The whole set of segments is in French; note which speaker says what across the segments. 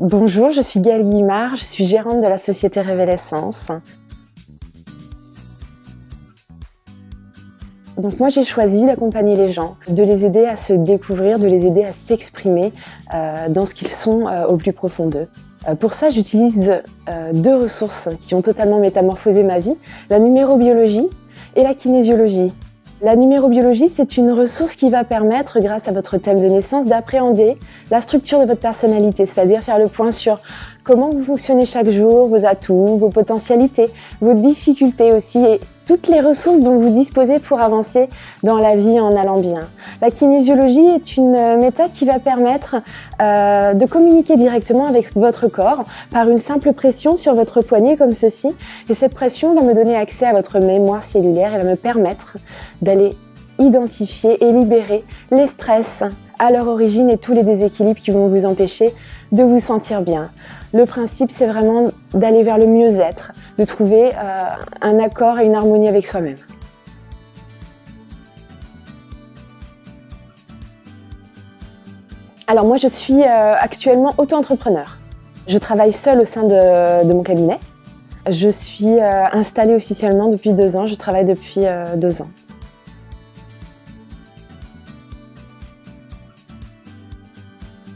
Speaker 1: Bonjour, je suis Gaëlle Guimard, je suis gérante de la société Révélessence. Donc moi j'ai choisi d'accompagner les gens, de les aider à se découvrir, de les aider à s'exprimer dans ce qu'ils sont au plus profond d'eux. Pour ça j'utilise deux ressources qui ont totalement métamorphosé ma vie, la numérobiologie et la kinésiologie. La numérobiologie, c'est une ressource qui va permettre, grâce à votre thème de naissance, d'appréhender la structure de votre personnalité, c'est-à-dire faire le point sur comment vous fonctionnez chaque jour, vos atouts, vos potentialités, vos difficultés aussi, et toutes les ressources dont vous disposez pour avancer dans la vie en allant bien. La kinésiologie est une méthode qui va permettre de communiquer directement avec votre corps par une simple pression sur votre poignet comme ceci. Et cette pression va me donner accès à votre mémoire cellulaire et va me permettre d'aller identifier et libérer les stress à leur origine et tous les déséquilibres qui vont vous empêcher de vous sentir bien. Le principe, c'est vraiment d'aller vers le mieux-être, de trouver un accord et une harmonie avec soi-même. Alors moi, je suis actuellement auto-entrepreneur. Je travaille seule au sein de mon cabinet. Je suis installée officiellement depuis 2 ans, je travaille depuis 2 ans.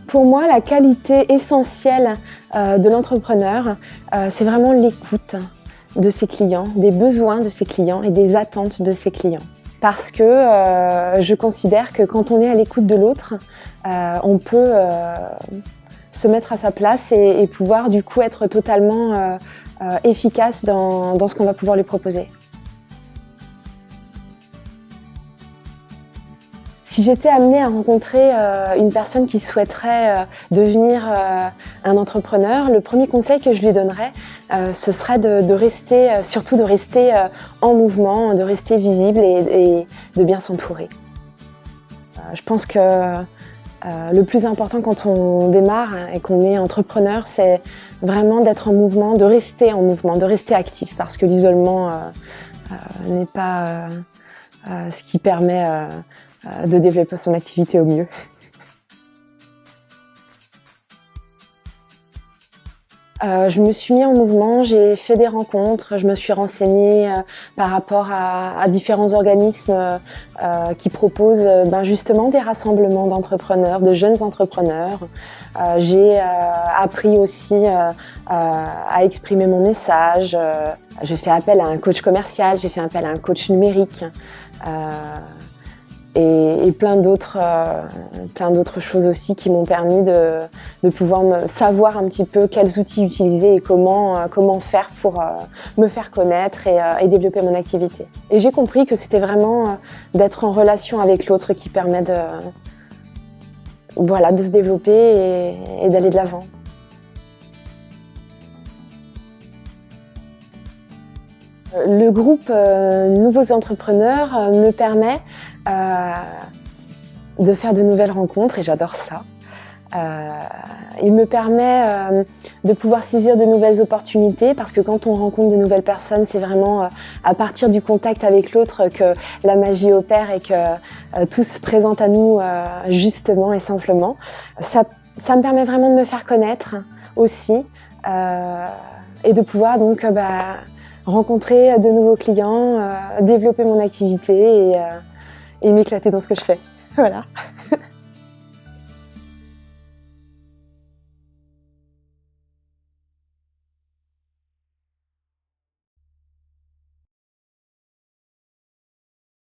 Speaker 1: Pour moi, la qualité essentielle de l'entrepreneur, c'est vraiment l'écoute de ses clients, des besoins de ses clients et des attentes de ses clients. Parce que je considère que quand on est à l'écoute de l'autre, on peut se mettre à sa place et pouvoir du coup être totalement efficace dans ce qu'on va pouvoir lui proposer. Si j'étais amenée à rencontrer une personne qui souhaiterait devenir un entrepreneur, le premier conseil que je lui donnerais, ce serait de rester, surtout de rester en mouvement, de rester visible et de bien s'entourer. Je pense que le plus important quand on démarre et qu'on est entrepreneur, c'est vraiment d'être en mouvement, de rester en mouvement, de rester actif, parce que l'isolement n'est pas ce qui permet de développer son activité au mieux. Je me suis mis en mouvement, j'ai fait des rencontres, je me suis renseignée par rapport à différents organismes qui proposent justement des rassemblements d'entrepreneurs, de jeunes entrepreneurs. J'ai appris aussi à exprimer mon message. J'ai fait appel à un coach commercial, j'ai fait appel à un coach numérique. Et plein d'autres choses aussi qui m'ont permis de pouvoir savoir un petit peu quels outils utiliser et comment faire pour me faire connaître et développer mon activité. Et j'ai compris que c'était vraiment d'être en relation avec l'autre qui permet de se développer et d'aller de l'avant. Le groupe Nouveaux Entrepreneurs me permet de faire de nouvelles rencontres et j'adore ça. Il me permet de pouvoir saisir de nouvelles opportunités parce que quand on rencontre de nouvelles personnes, c'est vraiment à partir du contact avec l'autre que la magie opère et que tout se présente à nous justement et simplement. Ça me permet vraiment de me faire connaître aussi et de pouvoir donc rencontrer de nouveaux clients, développer mon activité et m'éclater dans ce que je fais. Voilà.